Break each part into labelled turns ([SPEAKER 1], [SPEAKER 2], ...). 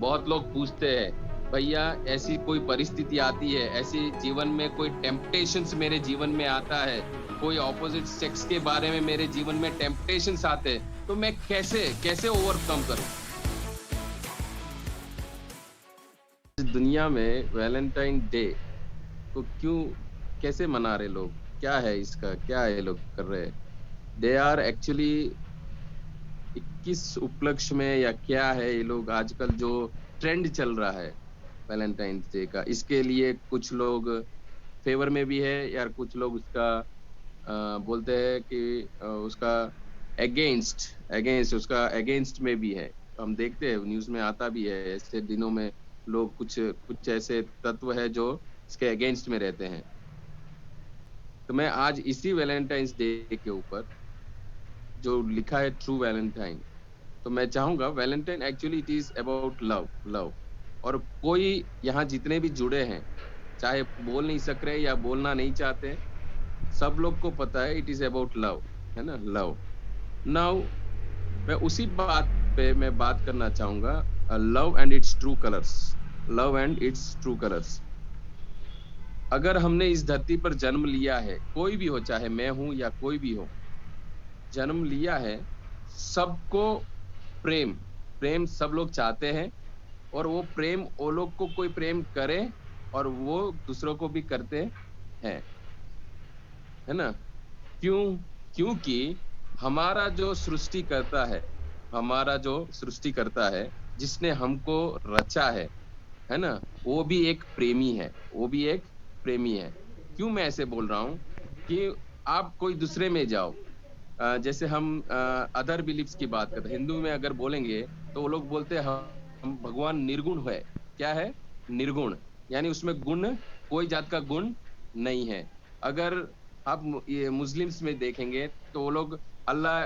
[SPEAKER 1] बहुत लोग पूछते हैं, भैया ऐसी कोई परिस्थिति आती है, ऐसी जीवन में कोई टेम्पटेशंस मेरे जीवन में आता है, कोई ऑपोजिट सेक्स के बारे में मेरे जीवन में टेम्पटेशंस आते हैं, तो मैं कैसे कैसे ओवरकम करूं? इस दुनिया में वैलेंटाइन डे को क्यों कैसे मना रहे लोग? क्या है इसका? क्या ये लोग कर रहे हैं? दे आर एक्चुअली किस उपलक्ष्य में या क्या है ये लोग आजकल जो ट्रेंड चल रहा है वैलेंटाइन डे का, इसके लिए कुछ लोग फेवर में भी है या कुछ लोग उसका बोलते हैं कि उसका अगेंस्ट अगेंस्ट उसका अगेंस्ट में भी है। हम देखते हैं न्यूज में आता भी है, ऐसे दिनों में लोग कुछ कुछ ऐसे तत्व है जो इसके अगेंस्ट में रहते हैं। तो मैं आज इसी वैलेंटाइंस डे के ऊपर जो लिखा है ट्रू वैलेंटाइन, तो मैं चाहूंगा Valentine actually it is about love love. और कोई यहाँ जितने भी जुड़े हैं, चाहे बोल नहीं सक रहे या बोलना नहीं चाहते, सब लोग को पता है इट इज अबाउट लव, है ना? लव। नाउ मैं उसी बात पे मैं बात करना चाहूंगा, love and it's true colours. Love and it's true colours. अगर हमने इस धरती पर जन्म लिया है, कोई भी हो, चाहे मैं हूं या कोई भी हो, जन्म लिया है, सबको प्रेम प्रेम सब लोग चाहते हैं। और वो प्रेम वो लोग को कोई प्रेम करे और वो दूसरों को भी करते हैं, है ना? क्यों? क्योंकि हमारा जो सृष्टि करता है, हमारा जो सृष्टि करता है, जिसने हमको रचा है ना? वो भी एक प्रेमी है, वो भी एक प्रेमी है। क्यों मैं ऐसे बोल रहा हूँ कि आप कोई दूसरे में जाओ, जैसे हम अदर बिलीफ्स की बात करते हैं, हिंदू में अगर बोलेंगे तो वो लोग बोलते हैं हम भगवान निर्गुण है। क्या है? निर्गुण। यानी उसमें गुण, कोई जात का गुण नहीं है। अगर आप ये मुस्लिम्स में देखेंगे तो वो लोग अल्लाह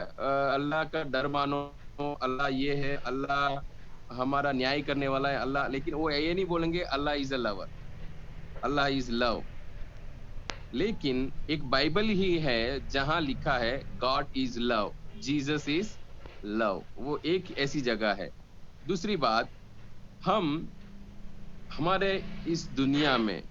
[SPEAKER 1] अल्लाह का डर मानो, अल्लाह ये है, अल्लाह हमारा न्याय करने वाला है अल्लाह, लेकिन वो ये नहीं बोलेंगे Allah is a lover, Allah is love. लेकिन एक बाइबल ही है जहां लिखा है God is love, Jesus is love. वो एक ऐसी जगह है। दूसरी बात, हम हमारे इस दुनिया में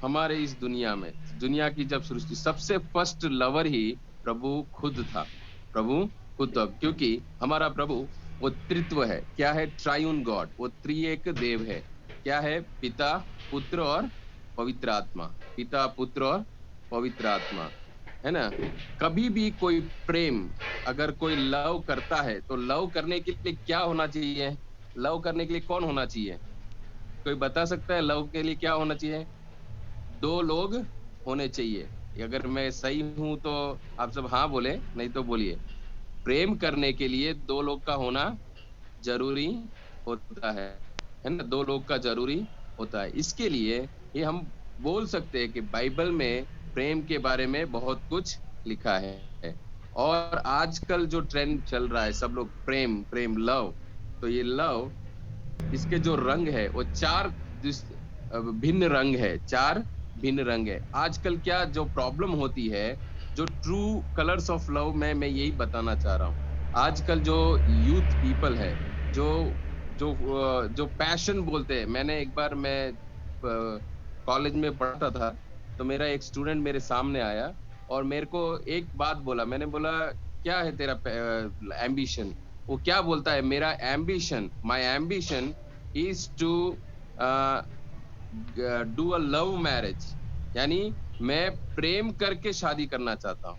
[SPEAKER 1] हमारे इस दुनिया में दुनिया की जब सृष्टि, सबसे फर्स्ट लवर ही प्रभु खुद था। प्रभु खुद था, क्योंकि हमारा प्रभु वो त्रित्व है। क्या है? ट्रायून गॉड, वो त्रिएक देव है। क्या है? पिता, पुत्र और पवित्र आत्मा। पिता, पुत्र और पवित्र आत्मा, है ना? कभी भी कोई प्रेम, अगर कोई लव करता है तो लव करने के लिए क्या होना चाहिए? लव करने के लिए कौन होना चाहिए? कोई बता सकता है लव के लिए क्या होना चाहिए? दो लोग होने चाहिए। अगर मैं सही हूं तो आप सब हाँ बोले, नहीं तो बोलिए। प्रेम करने के लिए दो लोग का होना जरूरी होता है ना? दो लोग का जरूरी होता है। इसके लिए ये हम बोल सकते हैं कि बाइबल में प्रेम के बारे में बहुत कुछ लिखा है। और आजकल जो ट्रेंड चल रहा है, सब लोग प्रेम प्रेम लव, तो ये लव, इसके जो रंग है वो चार भिन्न रंग है, चार भिन्न रंग है। आजकल क्या जो प्रॉब्लम होती है, जो ट्रू कलर्स ऑफ लव में मैं यही बताना चाह रहा हूँ। आजकल जो यूथ पीपल है, जो जो जो पैशन बोलते हैं, मैंने एक बार मैं कॉलेज में पढ़ता था, तो मेरा एक स्टूडेंट मेरे सामने आया और मेरे को एक बात बोला। मैंने बोला क्या है तेरा एम्बिशन? वो क्या बोलता है, मेरा ambition, my ambition is to do a love marriage. यानी मैं प्रेम करके शादी करना चाहता हूँ।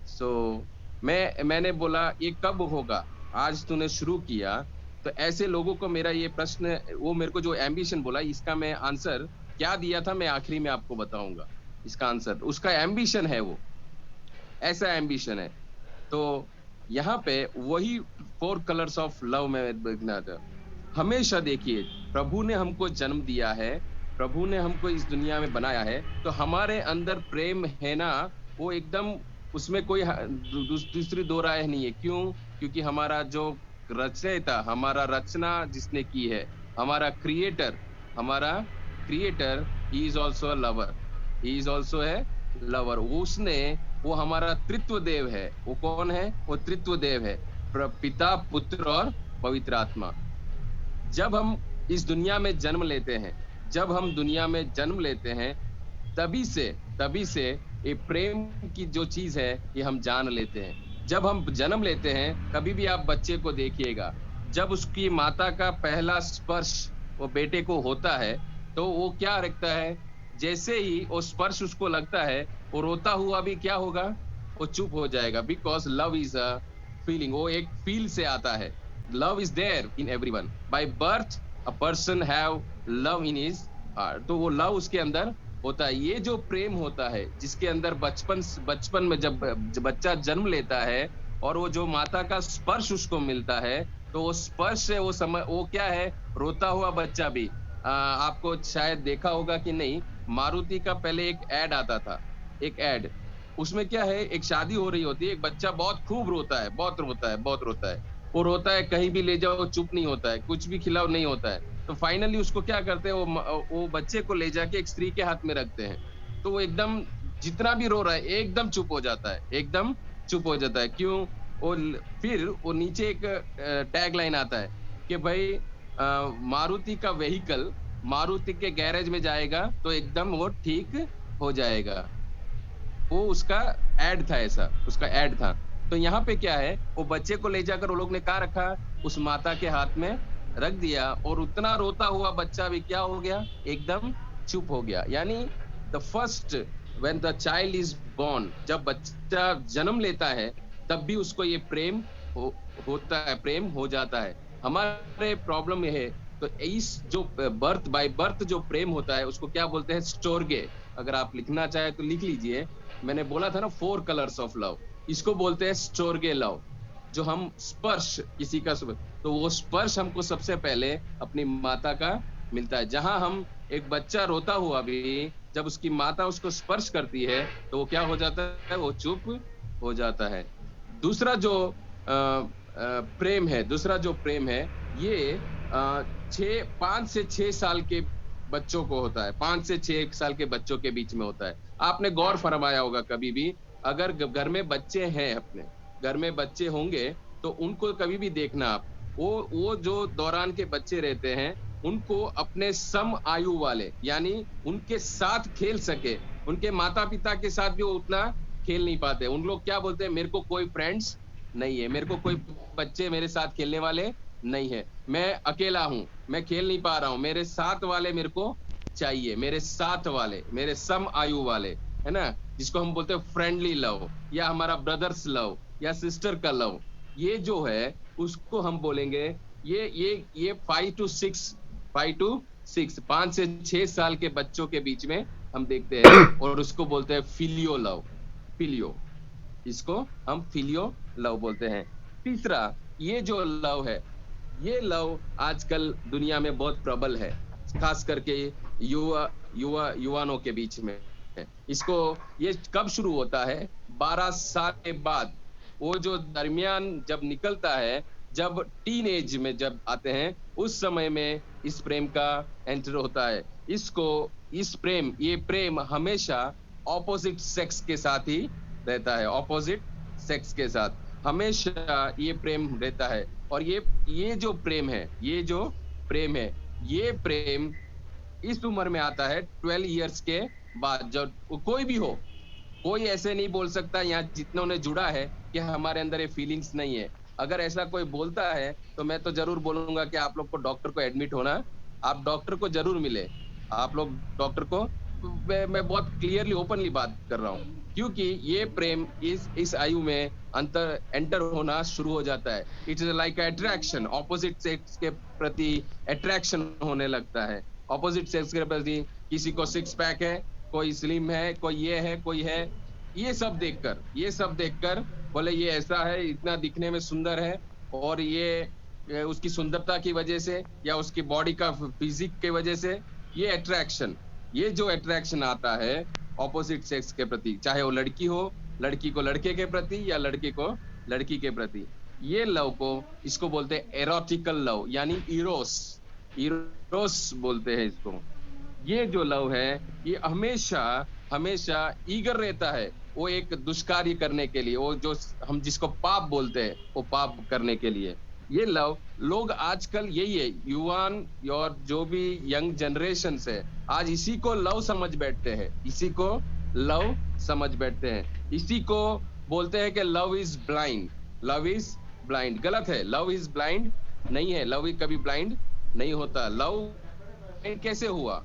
[SPEAKER 1] सो मैंने बोला ये कब होगा? आज तूने शुरू किया। तो ऐसे लोगों को मेरा ये प्रश्न, वो मेरे को जो एम्बिशन बोला, इसका मैं आंसर क्या दिया था मैं आखिरी में आपको बताऊंगा। इसका आंसर, उसका एम्बिशन है, वो ऐसा एम्बिशन है। तो यहाँ पे वही फोर कलर्स ऑफ लव में देखना था। हमेशा देखिए, प्रभु ने हमको जन्म दिया है, प्रभु ने हमको इस दुनिया में बनाया है, तो हमारे अंदर प्रेम है ना, वो एकदम, उसमें कोई दूसरी दो राय नहीं है। क्यों? क्योंकि हमारा जो रचयिता, हमारा रचना जिसने की है, हमारा क्रिएटर, हमारा creator, he is also a lover, he is also है लवर। उसने, वो हमारा तृत्व देव है। वो कौन है? वो तृत्व देव है, पिता, पुत्र और पवित्र आत्मा। जब हम इस दुनिया में जन्म लेते हैं। जब हम दुनिया में जन्म लेते हैं, तभी से तभी से ये प्रेम की जो चीज़ है, ये हम जान लेते हैं। जब हम जन्म लेते हैं, कभी भी आप बच्चे को देखिएगा, जब उसकी माता का पहला स्पर्श वो बेटे को होता है, तो वो क्या रखता है, जैसे ही वो स्पर्श उसको लगता है, वो रोता हुआ भी क्या होगा, वो चुप हो जाएगा, because love is a feeling, वो एक फील से आता है। Love is there in everyone. By birth a person have love in his heart, तो वो लव उसके अंदर होता है। ये जो प्रेम होता है, जिसके अंदर बचपन में जब बच्चा जन्म लेता है और वो जो माता का स्पर्श उसको मिलता है, तो वो स्पर्श से वो क्या है, रोता हुआ बच्चा भी। आपको शायद देखा होगा कि नहीं, मारुति का पहले एक ऐड आता था, एक ऐड। उसमें क्या है, एक शादी हो रही होती है, एक बच्चा बहुत खूब रोता है, बहुत रोता है, बहुत रोता है। वो रोता है, कहीं भी ले जाओ चुप नहीं होता है, कुछ भी खिलाओ नहीं होता है। तो फाइनली उसको क्या करते हैं, वो बच्चे को ले जाके एक स्त्री के हाथ में रखते हैं। तो वो एकदम जितना भी रो रहा है, एकदम चुप हो जाता है, एकदम चुप हो जाता है। क्यों? फिर वो नीचे एक टैग लाइन आता है कि भाई मारुति का व्हीकल मारुति के गैरेज में जाएगा तो एकदम वो ठीक हो जाएगा। वो उसका ऐड था, ऐसा उसका ऐड था। तो यहाँ पे क्या है, वो बच्चे को ले जाकर वो लोग ने कहाँ रखा, उस माता के हाथ में रख दिया और उतना रोता हुआ बच्चा भी क्या हो गया, एकदम चुप हो गया। यानी the first when the child is born, जब बच्चा जन्म लेता है, तब भी उसको ये प्रेम हो, होता है, प्रेम हो जाता है। हमारे प्रॉब्लम ये है, तो इस जो बर्थ बाय बर्थ जो प्रेम होता है, उसको क्या बोलते हैं, स्टोरगे। अगर आप लिखना चाहे तो लिख लीजिए। मैंने बोला था ना, 4 कलर्स ऑफ लव, इसको बोलते हैं स्टोरगे लव। जो हम स्पर्श किसी का तो वो स्पर्श हमको सबसे पहले अपनी माता का मिलता है। जहां हम एक बच्चा रोता हुआ भी, जब उसकी माता उसको स्पर्श करती है, तो वो क्या हो जाता है, वो चुप हो जाता है। दूसरा जो प्रेम है, ये 5 से 6 साल के बच्चों को होता है, 5 से 6 साल के बच्चों के बीच में होता है। आपने गौर फरमाया होगा कभी भी, अगर घर में बच्चे हैं, अपने घर में बच्चे होंगे, तो उनको कभी भी देखना आप, वो जो दौरान के बच्चे रहते हैं, उनको अपने सम आयु वाले, यानी उनके साथ खेल सके, उनके माता पिता के साथ भी वो उतना खेल नहीं पाते। उन लोग क्या बोलते हैं, मेरे को कोई फ्रेंड्स नहीं है, मेरे को कोई बच्चे मेरे साथ खेलने वाले नहीं है, मैं अकेला हूँ, मैं खेल नहीं पा रहा हूँ, मेरे साथ वाले मेरे को चाहिए, मेरे साथ वाले, मेरे सम आयु वाले, है ना, जिसको हम बोलते हैं फ्रेंडली लव, या हमारा ब्रदर्स लव, या सिस्टर का लव। ये जो है, उसको हम बोलेंगे, ये 5 से 6 साल के बच्चों के बीच में हम देखते हैं, और उसको बोलते हैं फिलियो लव, फिलियो, इसको हम फिलियो लव बोलते हैं। तीसरा, ये जो लव है, ये लव आजकल दुनिया में बहुत प्रबल है, खास करके युवानों के बीच में। इसको, ये कब शुरू होता है, 12 साल के बाद, वो जो दरमियान जब निकलता है, जब टीन एज में जब आते हैं, उस समय में इस प्रेम का एंटर होता है। ये प्रेम हमेशा ऑपोजिट सेक्स के साथ ही रहता है, ऑपोजिट सेक्स के साथ हमेशा ये प्रेम रहता है। और ये जो प्रेम है, ये प्रेम इस उम्र में आता है 12 इयर्स के बाद। जब कोई भी हो, कोई ऐसे नहीं बोल सकता यहाँ जितनों ने जुड़ा है कि हमारे अंदर ये फीलिंग्स नहीं है। अगर ऐसा कोई बोलता है, तो मैं तो जरूर बोलूंगा कि आप लोग को डॉक्टर को एडमिट होना, आप डॉक्टर को जरूर मिले, आप लोग डॉक्टर को। मैं बहुत क्लियरली ओपनली बात कर रहा हूँ, क्योंकि ये प्रेम इस आयु में अंतर एंटर होना शुरू हो जाता है। It is like attraction, opposite sex के प्रति अट्रैक्शन होने लगता है। ऑपोजिट सेक्स के प्रति, किसी को सिक्स पैक है, कोई स्लिम है, कोई ये है, कोई है, ये सब देखकर बोले ये ऐसा है, इतना दिखने में सुंदर है, और ये उसकी सुंदरता की वजह से, या उसकी बॉडी का फिजिक की वजह से, ये जो अट्रैक्शन आता है ऑपोजिट सेक्स के प्रति, चाहे वो लड़की हो, लड़की को लड़के के प्रति, या लड़के को लड़की के प्रति, ये लव को, इसको बोलते हैं एरोटिकल लव, यानी इरोस, इरोस बोलते हैं इसको। ये जो लव है, ये हमेशा हमेशा ईगर रहता है, वो एक दुष्कार्य करने के लिए, वो जो हम जिसको पाप बोलते हैं, वो पाप करने के लिए। ये लव लोग आजकल यही है, युवान और जो भी यंग जनरेशन है, आज इसी को लव समझ बैठते हैं, इसी को लव समझ बैठते हैं, इसी को बोलते हैं कि love is blind. Love is blind गलत है, लव इज ब्लाइंड नहीं है, लव कभी ब्लाइंड नहीं होता। लव कैसे हुआ?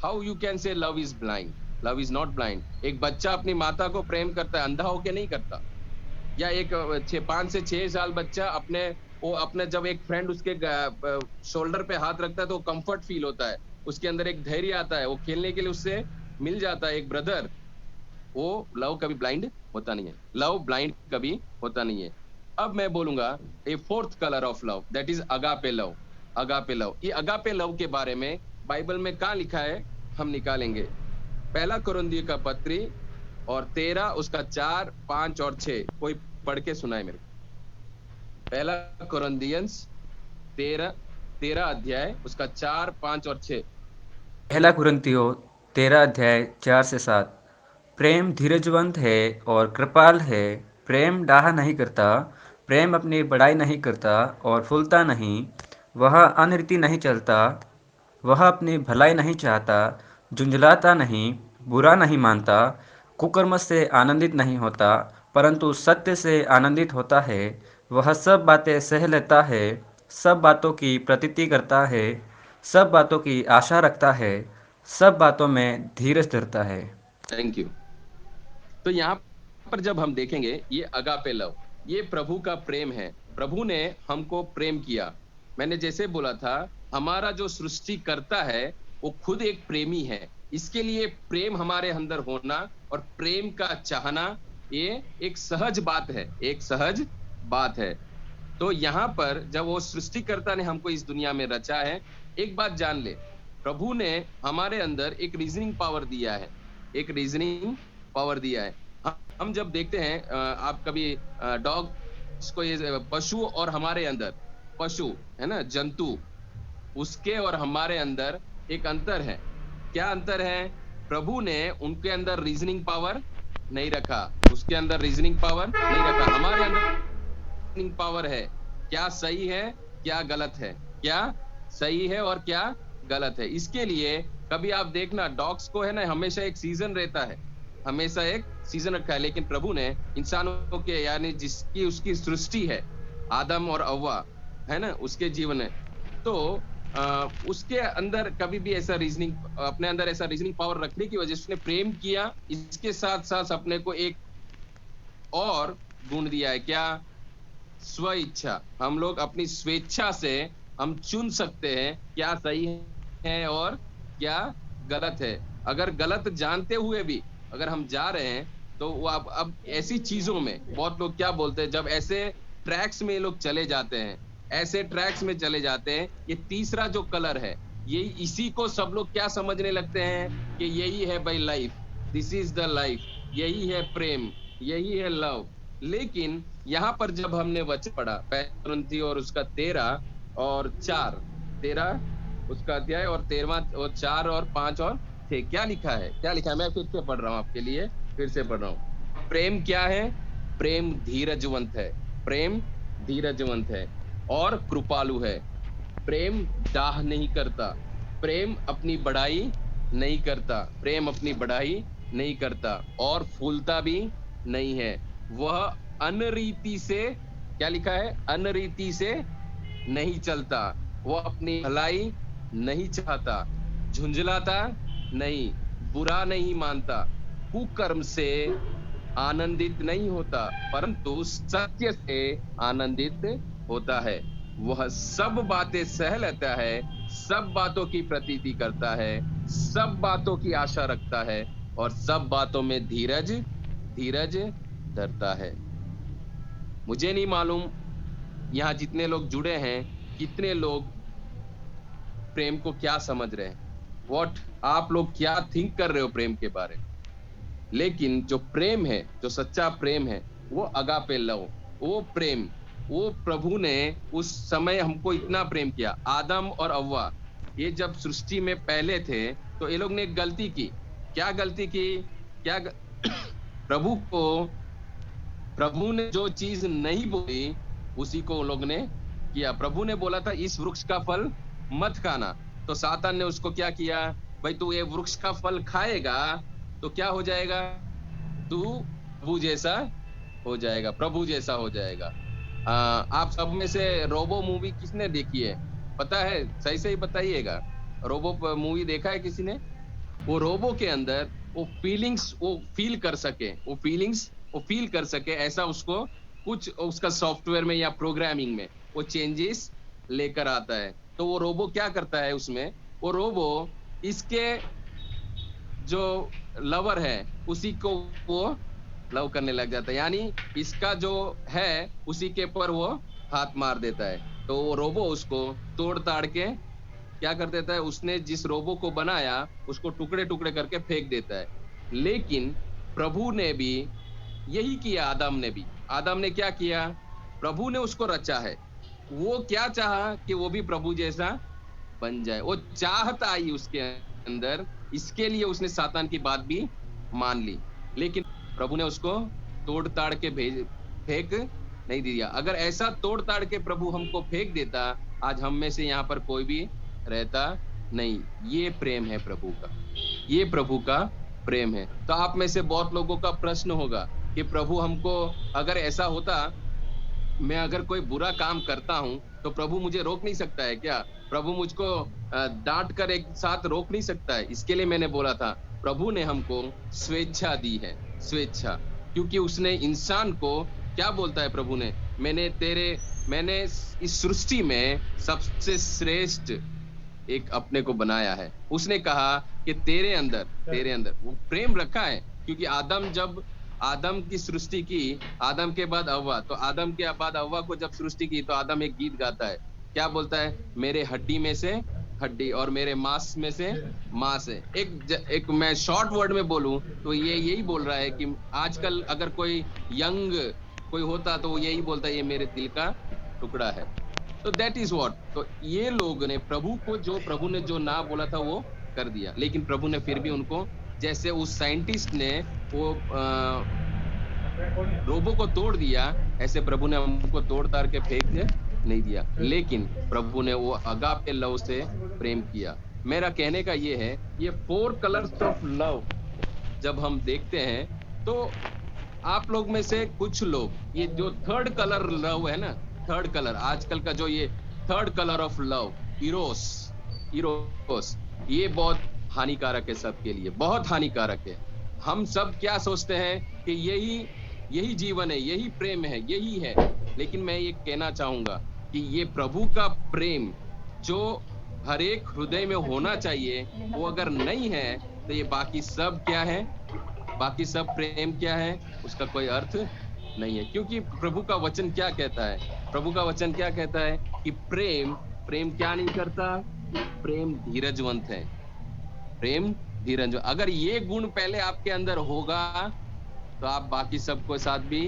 [SPEAKER 1] How you can say love is blind? Love is not blind. एक बच्चा अपनी माता को प्रेम करता है, अंधा होके नहीं करता। या एक 5 से 6 साल बच्चा अपने जब एक फ्रेंड उसके शोल्डर पे हाथ रखता है तो कंफर्ट फील होता है, उसके अंदर एक धैर्य आता है, वो खेलने के लिए उससे मिल जाता है एक ब्रदर। वो लव कभी ब्लाइंड होता नहीं है, लव ब्लाइंड कभी होता नहीं है। अब मैं बोलूंगा a fourth colour of love, that is agape love. Agape love, ये अगापे लव के बारे में बाइबल में क्या लिखा है हम निकालेंगे। पहला कुरिन्थियों का पत्री और 13 उसका 4, 5 और 6 कोई पढ़ के सुनाए मेरे को। पहला कुरिन्थियंस 13 अध्याय उसका 4, 5 और 6।
[SPEAKER 2] पहला कुरिन्थियों 13 अध्याय 4 से 7। प्रेम धीरजवंत है और कृपाल है। प्रेम डाह नहीं करता। प्रेम अपनी बड़ाई नहीं करता और फूलता नहीं। वह अनरीति नहीं चलता। वह अपनी भलाई नहीं चाहता। झुंझलाता नहीं। बुरा नहीं मानता। कुकर्म से आनंदित नहीं होता, परंतु सत्य से आनंदित होता है। वह सब बातें सह लेता है, सब बातों की प्रतीति करता है, सब बातों की आशा रखता है, सब बातों में धीरज धरता है।
[SPEAKER 1] Thank you. तो यहाँ पर जब हम देखेंगे ये अगापे लव, ये प्रभु का प्रेम है। प्रभु ने हमको प्रेम किया। मैंने जैसे बोला था, हमारा जो सृष्टि करता है वो खुद एक प्रेमी है। इसके लिए प्रेम हमारे अंदर होना और प्रेम का चाहना, ये एक सहज बात है, एक सहज बात है। तो यहाँ पर जब वो सृष्टिकर्ता ने हमको इस दुनिया में रचा है, एक बात जान ले, प्रभु ने हमारे अंदर एक रीजनिंग पावर दिया है, एक रीजनिंग पावर दिया है। हम जब देखते हैं, आप कभी डॉग्स को, ये पशु और हमारे अंदर, पशु है ना, जंतु, उसके और हमारे अंदर एक अंतर है। क्या अंतर है? प्रभु ने उनके अंदर रीजनिंग पावर नहीं रखा, उसके अंदर रीजनिंग पावर नहीं रखा, हमारे अंदर रीजनिंग पावर है। क्या सही है, क्या गलत है, क्या सही है और क्या गलत है। इसके लिए कभी आप देखना, डॉग्स को है ना हमेशा एक सीजन रहता है, हमेशा एक सीजन रखा है। लेकिन प्रभु ने इंसानों के, यानी जिसकी उसकी सृष्टि है, आदम और हव्वा है ना, उसके जीवन है, तो उसके अंदर कभी भी ऐसा रीजनिंग, अपने अंदर ऐसा रीजनिंग पावर रखने की वजह से उसने प्रेम किया। इसके साथ साथ अपने को एक और गुण दिया है, क्या? स्व इच्छा। हम लोग अपनी स्वेच्छा से हम चुन सकते हैं क्या सही है और क्या गलत है। अगर गलत जानते हुए भी अगर हम जा रहे हैं, तो वो अब ऐसी चीजों में बहुत लोग क्या बोलते हैं, जब ऐसे ट्रैक्स में ये लोग चले जाते हैं, ऐसे ट्रैक्स में चले जाते हैं, ये तीसरा जो कलर है, ये इसी को सब लोग क्या समझने लगते हैं कि यही है भाई life, this is the life, यही है प्रेम, यही है लव। लेकिन यहाँ पर जब हमने वचन पढ़ा, पहला कुरिन्थियों और उसका 13 और 4, 13 उसका अध्याय और 13वां और 4 और 5 और 6, क्या लिखा है, क्या लिखा है? मैं फिर से पढ़ रहा हूँ आपके लिए, फिर से पढ़ रहा हूँ। प्रेम क्या है? प्रेम धीरजवंत है, प्रेम धीरजवंत है और कृपालु है। प्रेम डाह नहीं करता, प्रेम अपनी बड़ाई नहीं करता, प्रेम अपनी बड़ाई नहीं करता और फूलता भी नहीं है। वह अनरीति से, क्या लिखा है? अनरीति से नहीं चलता, वो अपनी भलाई नहीं चाहता, झुंझलाता नहीं, बुरा नहीं मानता, कुकर्म से आनंदित नहीं होता, परंतु सत्य से आनंदित होता है। वह सब बातें सह लेता है, सब बातों की प्रतीति करता है, सब बातों की आशा रखता है और सब बातों में धीरज धीरज धरता है। मुझे नहीं मालूम यहाँ जितने लोग जुड़े हैं, कितने लोग प्रेम को क्या समझ रहे हैं, व्हाट आप लोग क्या थिंक कर रहे हो प्रेम के बारे में। लेकिन जो प्रेम है, जो सच्चा प्रेम है, वो अगापे लव, वो प्रेम, वो प्रभु ने उस समय हमको इतना प्रेम किया। आदम और हव्वा ये जब सृष्टि में पहले थे, तो ये लोग ने एक गलती की। क्या गलती की? क्या प्रभु को, प्रभु ने जो चीज नहीं बोली, उसी को उन लोग ने किया। प्रभु ने बोला था इस वृक्ष का फल मत खाना, तो सातान ने उसको क्या किया, भाई तू ये वृक्ष का फल खाएगा तो क्या हो जाएगा, तू प्रभु जैसा हो जाएगा, प्रभु जैसा हो जाएगा। आप सब में से रोबो मूवी किसने देखी है, पता है, सही सही बताइएगा। रोबो मूवी देखा है किसी ने? वो रोबो के अंदर वो फीलिंग्स वो फील कर सके, वो फीलिंग्स वो फील कर सके, ऐसा उसको कुछ उसका सॉफ्टवेयर में या प्रोग्रामिंग में वो चेंजेस लेकर आता है। तो वो रोबो क्या करता है उसमें, वो रोबो इसके जो लवर है उसी को वो लव करने लग जाता है, यानी इसका जो है उसी के पर वो हाथ मार देता है। तो वो रोबो उसको तोड़ ताड़ के क्या कर देता है, उसने जिस रोबो को बनाया उसको टुकड़े टुकड़े करके फेंक देता है। लेकिन प्रभु ने भी यही किया, आदम ने क्या किया, प्रभु ने उसको रचा है, वो क्या चाहा कि वो भी प्रभु जैसा बन जाए, वो चाहत आई उसके अंदर, इसके लिए उसने सातान की बात भी मान ली। लेकिन प्रभु ने उसको तोड़ ताड़ के भेज फेंक नहीं दिया। अगर ऐसा तोड़ ताड़ के प्रभु हमको फेंक देता, आज हम में से यहाँ पर कोई भी रहता नहीं। ये प्रेम है प्रभु का, ये प्रभु का प्रेम है। तो आप में से बहुत लोगों का प्रश्न होगा कि प्रभु हमको, अगर ऐसा होता, मैं अगर कोई बुरा काम करता हूं तो प्रभु मुझे रोक नहीं सकता है क्या, प्रभु मुझको डांट कर एक साथ रोक नहीं सकता है? इसके लिए मैंने बोला था प्रभु ने हमको स्वेच्छा दी है, स्वेच्छा, क्योंकि उसने इंसान को क्या बोलता है प्रभु ने, मैंने इस सृष्टि में सबसे श्रेष्ठ एक अपने को बनाया है। उसने कहा कि तेरे अंदर वो प्रेम रखा है, क्योंकि जब आदम की सृष्टि की, आदम के बाद हव्वा, तो आदम के बाद हव्वा को जब सृष्टि की तो आदम एक गीत गाता है, क्या बोलता है, मेरे हड्डी में से हड्डी और मेरे मांस में से मांस है। एक मैं शॉर्ट वर्ड में बोलूं तो ये यही बोल रहा है कि आजकल अगर कोई यंग कोई होता तो वो यही बोलता है, ये मेरे दिल का टुकड़ा है। तो दैट इज व्हाट, तो ये लोग ने प्रभु ने जो ना बोला था वो कर दिया, लेकिन प्रभु ने फिर भी उनको, जैसे उस साइंटिस्ट ने वो रोबो को तोड़ दिया, ऐसे प्रभु ने हमको तोड़ ताड़ के फेंक नहीं दिया, लेकिन प्रभु ने वो अगापे लव से प्रेम किया। मेरा कहने का ये है, ये 4 कलर्स ऑफ लव जब हम देखते हैं, तो आप लोग में से कुछ लोग, ये जो थर्ड कलर लव है ना, थर्ड कलर आजकल का जो ये third colour of love, Eros, Eros, ये बहुत हानिकारक है, सबके लिए बहुत हानिकारक है। हम सब क्या सोचते हैं कि यही यही जीवन है, यही प्रेम है, यही है। लेकिन मैं ये कहना चाहूंगा कि ये प्रभु का प्रेम जो हर एक हृदय में होना चाहिए, वो अगर नहीं है तो ये बाकी सब क्या है, बाकी सब प्रेम क्या है, उसका कोई अर्थ नहीं है। क्योंकि प्रभु का वचन क्या कहता है, प्रभु का वचन क्या कहता है कि प्रेम प्रेम क्या नहीं करता, प्रेम धीरजवंत है, प्रेम धीरज। अगर ये गुण पहले आपके अंदर होगा तो आप बाकी सबको साथ भी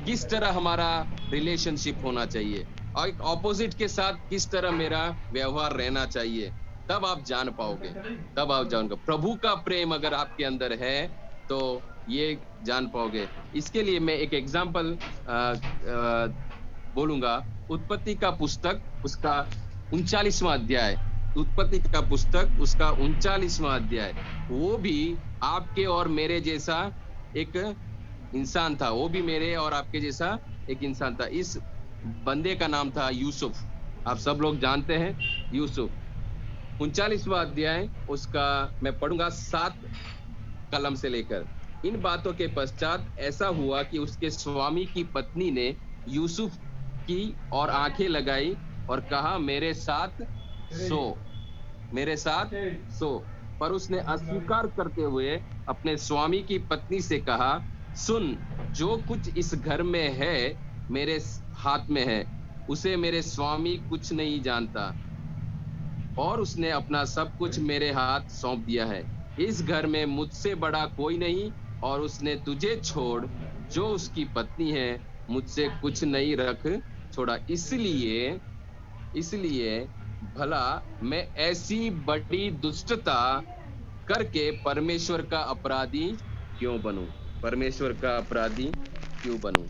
[SPEAKER 1] किस तरह हमारा रिलेशनशिप होना चाहिए और एक ऑपोजिट के साथ किस तरह मेरा व्यवहार रहना चाहिए, तब आप जान पाओगे, तब आप जानोगे प्रभु का प्रेम अगर आपके अंदर है तो ये जान पाओगे। इसके लिए मैं एक एग्जांपल बोलूंगा। उत्पत्ति का पुस्तक उसका 39वां अध्याय, उत्पत्ति का पुस्तक उसका 39वां अध्याय, वो भी आपके और मेरे जैसा एक इंसान था, वो भी मेरे और आपके जैसा एक इंसान था। इस बंदे का नाम था यूसुफ, आप सब लोग जानते हैं यूसुफ। 39वां अध्याय उसका मैं पढ़ूंगा 7 कलम से लेकर। इन बातों के पश्चात ऐसा हुआ कि उसके स्वामी की पत्नी ने यूसुफ की और आंखें लगाई और कहा, मेरे साथ सो, मेरे साथ सो। पर उसने अस्वीकार करते हुए अपने स्वामी की पत्नी से कहा, सुन, जो कुछ इस घर में है मेरे हाथ में है, उसे मेरे स्वामी कुछ नहीं जानता और उसने अपना सब कुछ मेरे हाथ सौंप दिया है। इस घर में मुझसे बड़ा कोई नहीं और उसने तुझे छोड़ जो उसकी पत्नी है मुझसे कुछ नहीं रख छोड़ा। इसलिए भला मैं ऐसी बड़ी दुष्टता करके परमेश्वर का अपराधी क्यों बनूं, परमेश्वर का अपराधी क्यों बनूं।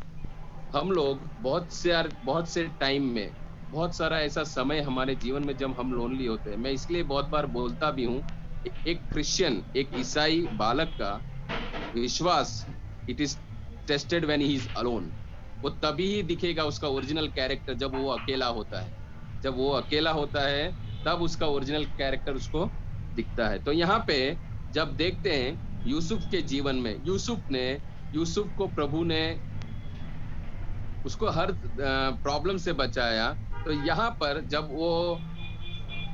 [SPEAKER 1] हम लोग बहुत से टाइम में बहुत सारा ऐसा समय हमारे जीवन में जब हम लोनली होते हैं, मैं इसलिए बहुत बार बोलता भी हूँ, एक क्रिश्चियन, एक ईसाई बालक का विश्वास, it is tested when he is alone. वो तभी ही दिखेगा उसका ओरिजिनल कैरेक्टर, जब वो अकेला होता है। जब वो अकेला होता है, तब उसका ओरिजिनल कैरेक्टर उसको दिखता है। तो यहाँ पे जब देखते हैं यूसुफ के जीवन में, यूसुफ को प्रभु ने उसको हर प्रॉब्लम से बचाया। तो यहाँ पर जब वो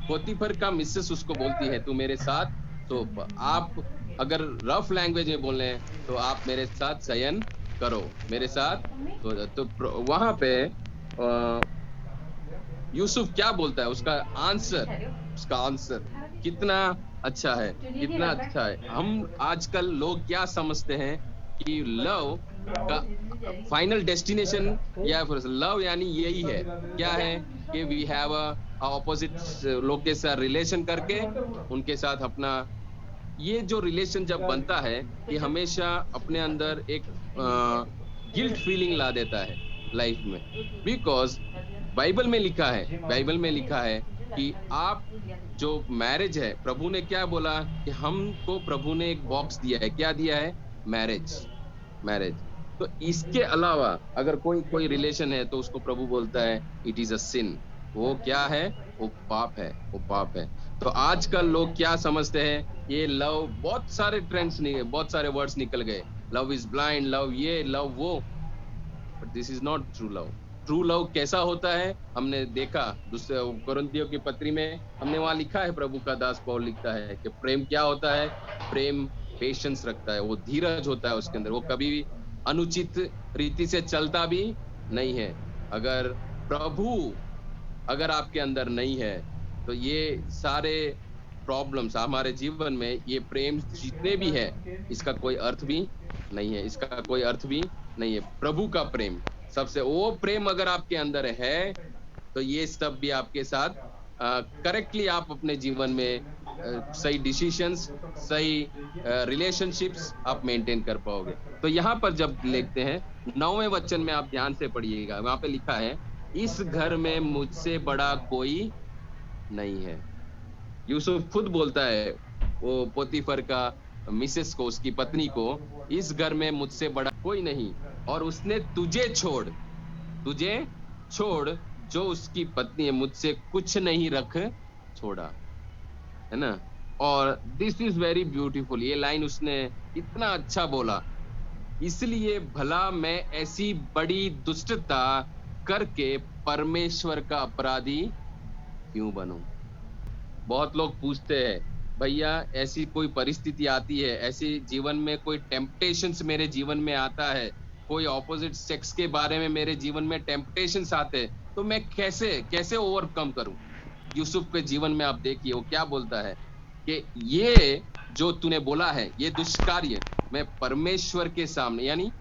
[SPEAKER 1] पोतीफर का मिसेस उसको बोलती है तू मेरे साथ, तो आप अगर रफ लैंग्वेज में बोले तो आप मेरे साथ शयन करो, मेरे साथ। वहां पे यूसुफ क्या बोलता है, उसका आंसर कितना अच्छा है, कितना अच्छा है। हम आजकल लोग क्या समझते हैं कि लव का फाइनल डेस्टिनेशन, या फिर लव यानी यही है, क्या है कि वी हैव अ ऑपोजिट लोग के साथ रिलेशन करके उनके साथ अपना, ये जो रिलेशन जब बनता है, ये हमेशा अपने अंदर एक गिल्ट फीलिंग ला देता है लाइफ में। बिकॉज बाइबल में लिखा है कि आप जो मैरिज है, प्रभु ने क्या बोला कि हमको प्रभु ने एक बॉक्स दिया है, क्या दिया है, मैरिज। मैरिज। तो इसके अलावा अगर कोई कोई रिलेशन है तो उसको प्रभु बोलता है इट इज अ सिन। वो क्या है, वो पाप है, वो पाप है। तो आजकल लोग क्या समझते हैं, ये लव, बहुत सारे ट्रेंड्स निकले, बहुत सारे वर्ड्स निकल गए, लव इज ब्लाइंड, लव ये लव वो, but this is not true love. True love कैसा होता है, हमने देखा दूसरे कुरिन्थियों की पत्री में, हमने वहां लिखा है, प्रभु का दास पौल लिखता है कि प्रेम क्या होता है, प्रेम पेशेंस रखता है, वो धीरज होता है उसके अंदर, वो कभी भी अनुचित रीति से चलता भी नहीं है। अगर प्रभु अगर आपके अंदर नहीं है, तो ये सारे प्रॉब्लम्स हमारे जीवन में, ये प्रेम जितने भी है, इसका कोई अर्थ भी नहीं है, इसका कोई अर्थ भी नहीं है। प्रभु का प्रेम, सबसे वो प्रेम अगर आपके अंदर है, तो ये सब भी आपके साथ करेक्टली आप अपने जीवन में सही डिसीजंस, सही रिलेशनशिप्स आप मेंटेन कर पाओगे। तो यहाँ पर जब लिखते हैं 9वें वचन में, आप ध्यान से पढ़िएगा, वहां पे लिखा है, इस घर में मुझसे बड़ा कोई नहीं है। यूसुफ खुद बोलता है वो पोतीफर का मिसेस को, उसकी पत्नी को, इस घर में मुझसे बड़ा कोई नहीं, और उसने तुझे छोड़ जो उसकी पत्नी है, मुझसे कुछ नहीं रख छोड़ा, है ना। और दिस इज वेरी ब्यूटीफुल, ये लाइन उसने इतना अच्छा बोला, इसलिए भला मैं ऐसी बड़ी दुष्टता करके परमेश्वर का अपराधी क्यों बनूं। बहुत लोग पूछते हैं, भैया ऐसी कोई परिस्थिति आती है, ऐसी जीवन में कोई टेम्पटेशंस मेरे जीवन में आता है, कोई ऑपोजिट सेक्स के बारे में मेरे जीवन में टेम्पटेशंस आते हैं, तो मैं कैसे कैसे ओवरकम करूं। यूसुफ के जीवन में आप देखिए वो क्या बोलता है कि ये जो तूने बोला है, ये दुष्कार्य मैं परमेश्वर के सामने, यानी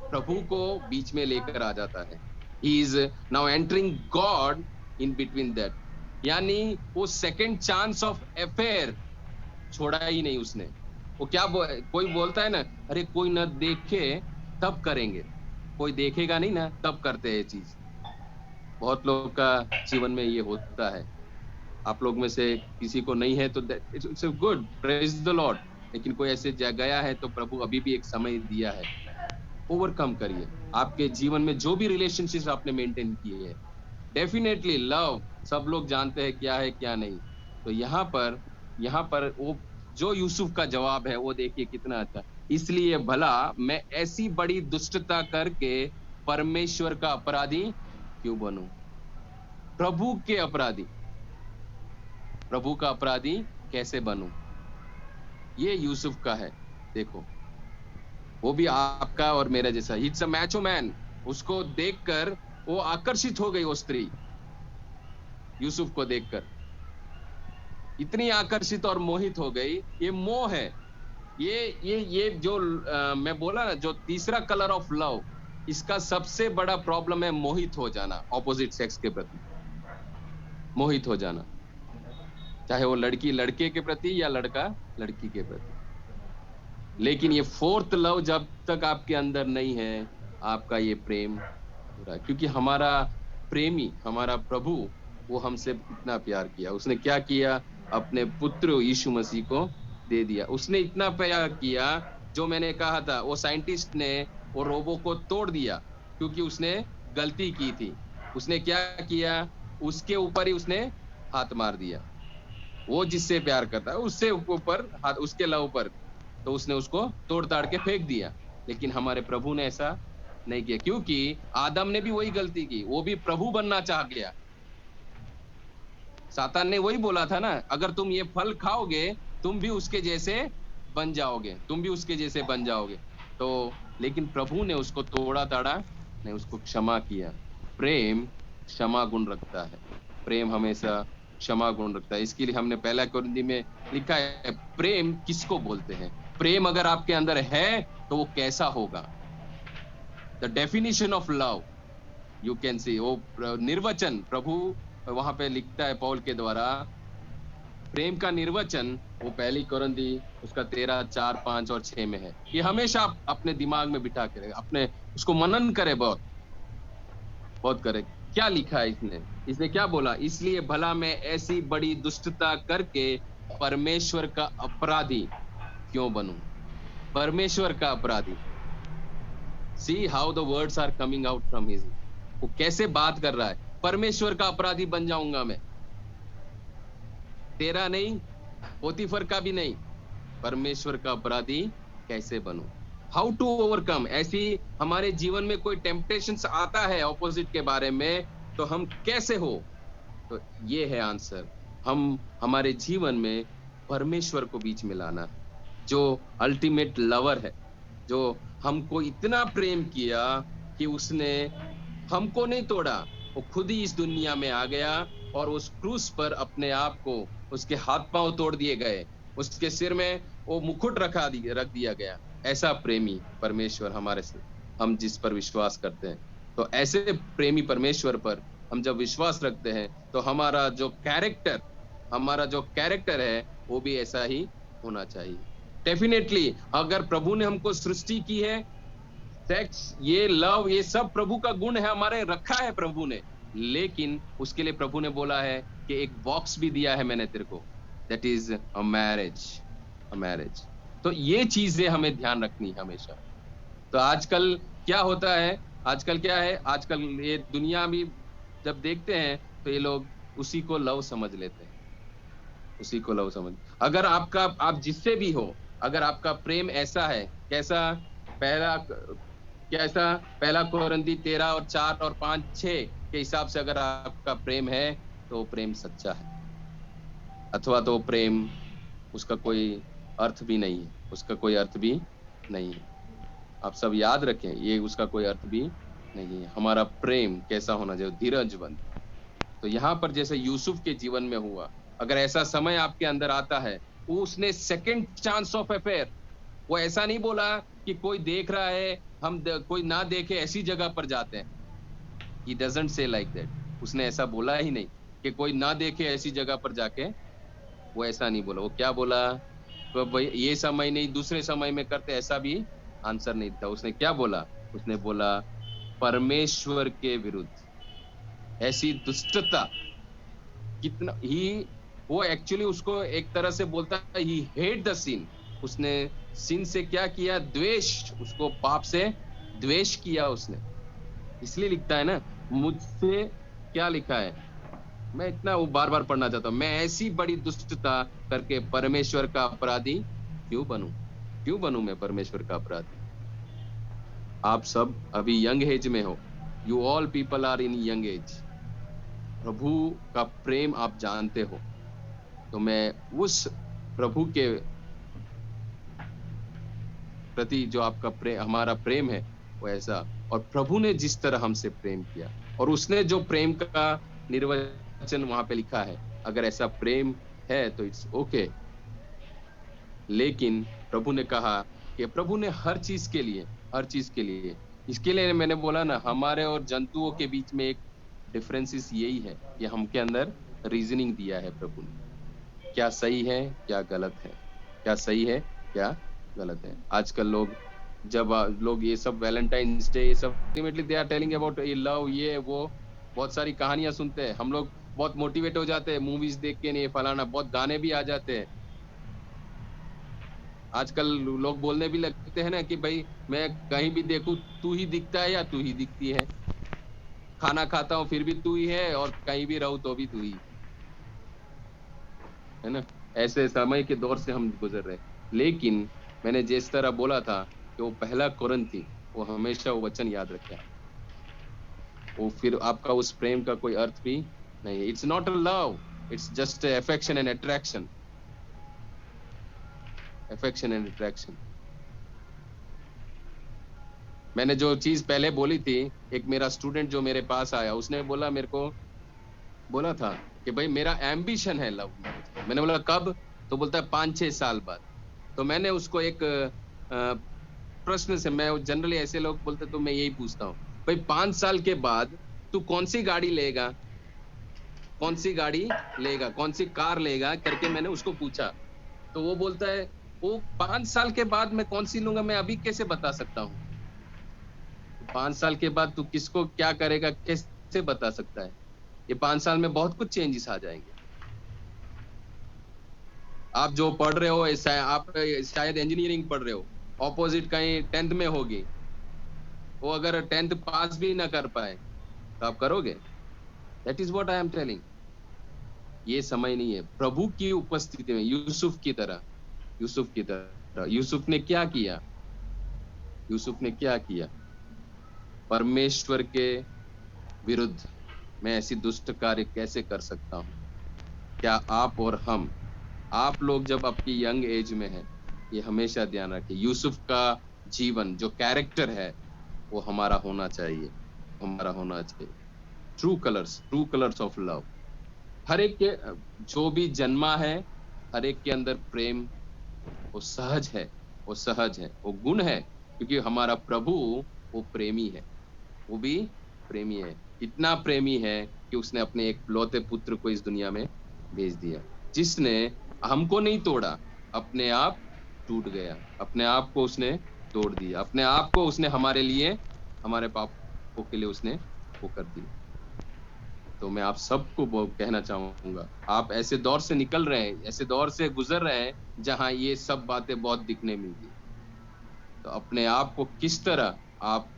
[SPEAKER 1] प्रभु को बीच में लेकर आ जाता है। He is now entering God in between that, यानी वो सेकंड चांस ऑफ अफेयर छोड़ा ही नहीं उसने। वो कोई बोलता है ना, अरे कोई न देखे तब करेंगे, कोई देखेगा नहीं ना तब करते हैं ये चीज। बहुत लोगों का जीवन में ये होता है, आप लोग में से किसी को नहीं है तो it's good, praise the Lord. लेकिन कोई ऐसे गया है तो प्रभु अभी भी एक समय दिया है, ओवरकम करिए। आपके जीवन में जो भी रिलेशनशिप आपने मेंटेन किए हैं, डेफिनेटली लव सब लोग जानते हैं क्या है क्या नहीं। तो यहाँ पर वो जो यूसुफ का जवाब है वो देखिए कितना अच्छा, इसलिए भला मैं ऐसी बड़ी दुष्टता करके परमेश्वर का अपराधी क्यों बनूं। प्रभु के अपराधी, प्रभु का अपराधी कैसे बनूं, ये यूसुफ का है। देखो वो भी आपका और मेरा जैसा, इट्स अ मैचो मैन। उसको देखकर वो आकर्षित हो गई, वो स्त्री यूसुफ को देखकर इतनी आकर्षित और मोहित हो गई। ये मोह है, ये जो मैं बोला ना, जो तीसरा कलर ऑफ लव, इसका सबसे बड़ा प्रॉब्लम है मोहित हो जाना, ऑपोजिट सेक्स के प्रति मोहित हो जाना, चाहे वो लड़की लड़के के प्रति या लड़का लड़की के प्रति। लेकिन ये फोर्थ लव जब तक आपके अंदर नहीं है, आपका ये प्रेम पूरा, क्योंकि हमारा प्रेमी, हमारा प्रभु, वो हमसे इतना प्यार किया। उसने क्या किया? अपने पुत्र यीशु मसीह को दे दिया। उसने इतना प्यार किया, जो मैंने कहा था, वो साइंटिस्ट ने वो रोबो को तोड़ दिया, क्योंकि उसने गलती की थी। उसने क्या किया? उसके ऊपर ही उसने हाथ मार दिया। वो जिससे प्यार करता है उससे ऊपर हाथ, उसके लव पर, तो उसने उसको तोड़ ताड़ के फेंक दिया। लेकिन हमारे प्रभु ने ऐसा नहीं किया, क्योंकि आदम ने भी वही गलती की, वो भी प्रभु बनना चाह गया। सातान ने वही बोला था ना, अगर तुम ये फल खाओगे, तुम भी उसके जैसे बन जाओगे, तुम भी उसके जैसे बन जाओगे। तो लेकिन प्रभु ने उसको तोड़ा ताड़ा नहीं, उसको क्षमा किया। प्रेम क्षमा गुण रखता है। प्रेम हमेशा क्षमा गुण रखता है। इसके लिए हमने पहला कुरिन्थी में लिखा है, प्रेम किसको बोलते हैं? प्रेम अगर आपके अंदर है तो वो कैसा होगा? The definition of love, you can see, वो निर्वचन प्रभु वहां पे लिखता है पौल के द्वारा। प्रेम का निर्वचन वो पहली कुरिन्थी उसका 13, 4, 5 और 6 में है। ये हमेशा आप अपने दिमाग में बिठा के रहे, अपने उसको मनन करे, बहुत बहुत करे। क्या लिखा है इसने? इसने क्या बोला? इसलिए भला मैं ऐसी बड़ी दुष्टता करके परमेश्वर का अपराधी क्यों बनूं? परमेश्वर का अपराधी। See how the words are coming out from his, वो कैसे बात कर रहा है। परमेश्वर का अपराधी बन जाऊंगा मैं? तेरा नहीं, पोतीफर का भी नहीं, परमेश्वर का अपराधी कैसे बनूं? How to overcome? ऐसी हमारे जीवन में कोई टेम्पटेशंस आता है ऑपोजिट के बारे में, तो हम कैसे हो? तो ये है आंसर। हम हमारे जीवन में परमेश्वर को बीच में लाना है, जो अल्टीमेट लवर है, जो हमको इतना प्रेम किया कि उसने हमको नहीं तोड़ा, वो खुद ही इस दुनिया में आ गया और उस क्रूस पर अपने आप को, उसके हाथ पांव तोड़ दिए गए, उसके सिर में वो मुकुट रख दिया गया। ऐसा प्रेमी परमेश्वर हमारे से, हम जिस पर विश्वास करते हैं, तो ऐसे प्रेमी परमेश्वर पर हम जब विश्वास रखते हैं, तो हमारा जो कैरेक्टर है वो भी ऐसा ही होना चाहिए। डेफिनेटली अगर प्रभु ने हमको सृष्टि की है, सेक्स, ये लव, ये सब प्रभु का गुण है, हमारे रखा है प्रभु ने। लेकिन उसके लिए प्रभु ने बोला है कि एक बॉक्स भी दिया है मैंने तेरे को, that is a marriage, a marriage. तो ये चीजें हमें ध्यान रखनी है हमेशा। तो आजकल क्या होता है? आजकल क्या है? आजकल ये दुनिया भी जब देखते हैं, तो ये लोग उसी को लव समझ लेते हैं, उसी को लव समझ। अगर आपका, आप जिससे भी हो, अगर आपका प्रेम ऐसा है, कैसा? पहला कैसा? पहला कुरिन्थी 13 और 4 और 5, 6 के हिसाब से अगर आपका प्रेम है, तो प्रेम सच्चा है। अथवा तो प्रेम, उसका कोई अर्थ भी नहीं है, उसका कोई अर्थ भी नहीं है। आप सब याद रखें, ये उसका कोई अर्थ भी नहीं है। हमारा प्रेम कैसा होना चाहिए? धीरजवंत। तो यहाँ पर जैसे यूसुफ के जीवन में हुआ, अगर ऐसा समय आपके अंदर आता है, उसने सेकंड चांस ऑफ अफेयर, वो ऐसा नहीं बोला कि कोई देख रहा है, कोई ना देखे ऐसी जगह पर जाते हैं। He doesn't say like that. उसने ऐसा बोला ही नहीं कि कोई ना देखे ऐसी जगह पर जाके, वो ऐसा नहीं बोला। वो क्या बोला? तो भाई ये समय नहीं, दूसरे समय में करते, ऐसा भी आंसर नहीं था। उसने क्या बोला? उसने बोला परमेश्वर के विरुद्ध ऐसी दुष्टता, कितना ही, वो एक्चुअली उसको एक तरह से बोलता है, ही हेट द सिन। उसने सिन से क्या किया? द्वेष, उसको पाप से द्वेष किया उसने। इसलिए लिखता है ना, मुझसे क्या लिखा है, मैं इतना वो बार बार पढ़ना चाहता हूं, मैं ऐसी बड़ी दुष्टता करके परमेश्वर का अपराधी क्यों बनूं? क्यों बनूं मैं परमेश्वर का अपराधी? आप सब अभी यंग एज में हो, you all people are in young age. प्रभु का प्रेम आप जानते हो, तो मैं उस प्रभु के प्रति जो आपका प्रेम, हमारा प्रेम है, वो ऐसा, और प्रभु ने जिस तरह हमसे प्रेम किया, और उसने जो प्रेम का निर्वचन वहां पे लिखा है, अगर ऐसा प्रेम है तो इट्स ओके। लेकिन प्रभु ने कहा कि प्रभु ने हर चीज के लिए, हर चीज के लिए, इसके लिए मैंने बोला ना, हमारे और जंतुओं के बीच में एक डिफरेंसेस यही है कि हमके अंदर रीजनिंग दिया है प्रभु ने, क्या सही है क्या गलत है, क्या सही है क्या गलत है। आजकल लोग, जब लोग ये सब वैलेंटाइंस डे, ये सब ultimately they are telling about ये लव, ये वो, बहुत सारी कहानियां सुनते हैं हम लोग, बहुत मोटिवेट हो जाते हैं मूवीज देख के, नहीं फलाना, बहुत गाने भी आ जाते हैं। आजकल लोग बोलने भी लगते हैं ना कि भाई मैं कहीं भी देखूं तू ही दिखता है या तू ही दिखती है, खाना खाता हूँ फिर भी तू ही है, और कहीं भी रहूं तो भी तू ही, है ना। ऐसे समय के दौर से हम गुजर रहे हैं। लेकिन मैंने जिस तरह बोला था कि वो पहला कुरिन्थी, वो हमेशा वो वचन याद रखें आप। वो फिर आपका उस प्रेम का कोई अर्थ भी नहीं है। It's not a love, it's just affection and attraction, affection and attraction. मैंने जो चीज पहले बोली थी, एक मेरा स्टूडेंट जो मेरे पास आया, उसने बोला मेरे को, बोला था कि भाई मेरा एम्बिशन है लव मैरिज का। मैंने बोला कब? तो बोलता है 5-6 साल बाद। तो मैंने उसको एक प्रश्न से, मैं जनरली ऐसे लोग बोलते तो मैं यही पूछता हूँ, भाई 5 साल के बाद तू कौन सी गाड़ी लेगा, कौन सी गाड़ी लेगा, कौन सी कार लेगा करके मैंने उसको पूछा। तो वो बोलता है, वो 5 साल के बाद मैं कौन सी लूंगा, मैं अभी कैसे बता सकता हूँ। 5 साल के बाद तू किसको क्या करेगा कैसे बता सकता है। ये 5 साल में बहुत कुछ चेंजेस आ जाएंगे। आप जो पढ़ रहे हो आप शायद इंजीनियरिंग पढ़ रहे हो, ऑपोजिट कहीं 10th में होगी, वो अगर 10th पास भी ना कर पाए तो आप करोगे? That is what I am telling. ये समय नहीं है प्रभु की उपस्थिति में, यूसुफ की तरह, यूसुफ की तरह। यूसुफ ने क्या किया? यूसुफ ने क्या किया? परमेश्वर के विरुद्ध मैं ऐसी दुष्ट कार्य कैसे कर सकता हूँ? क्या आप और हम, आप लोग जब आपकी यंग एज में है, ये हमेशा ध्यान रखिए, यूसुफ का जीवन जो कैरेक्टर है वो हमारा होना चाहिए, हमारा होना चाहिए। True colours of love. हर एक के जो भी जन्मा है, हर एक के अंदर प्रेम, वो सहज है, वो सहज है, वो गुण है, क्योंकि हमारा प्रभु वो प्रेमी है, वो भी प्रेमी है। इतना प्रेमी है कि उसने अपने एक लौते पुत्र को इस दुनिया में भेज दिया, जिसने हमको नहीं तोड़ा, अपने आप टूट गया, अपने आप को उसने तोड़ दिया, अपने आप को उसने हमारे लिए, हमारे पापों के लिए उसने वो कर दिया। तो मैं आप सबको कहना चाहूंगा, आप ऐसे दौर से निकल रहे हैं, ऐसे दौर से गुजर रहे हैं जहां ये सब बातें बहुत दिखने मिलती। तो अपने आप को किस तरह आप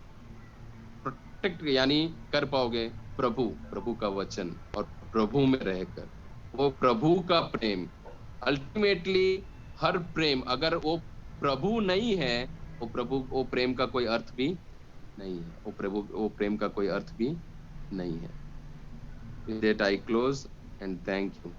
[SPEAKER 1] प्रोटेक्ट यानी कर पाओगे? प्रभु, प्रभु का वचन और प्रभु में रहकर, वो प्रभु का प्रेम अल्टीमेटली, हर प्रेम अगर वो प्रभु नहीं है, वो प्रभु, वो प्रेम का कोई अर्थ भी नहीं है, वो प्रभु, वो प्रेम का कोई अर्थ भी नहीं है। With that I close and thank you.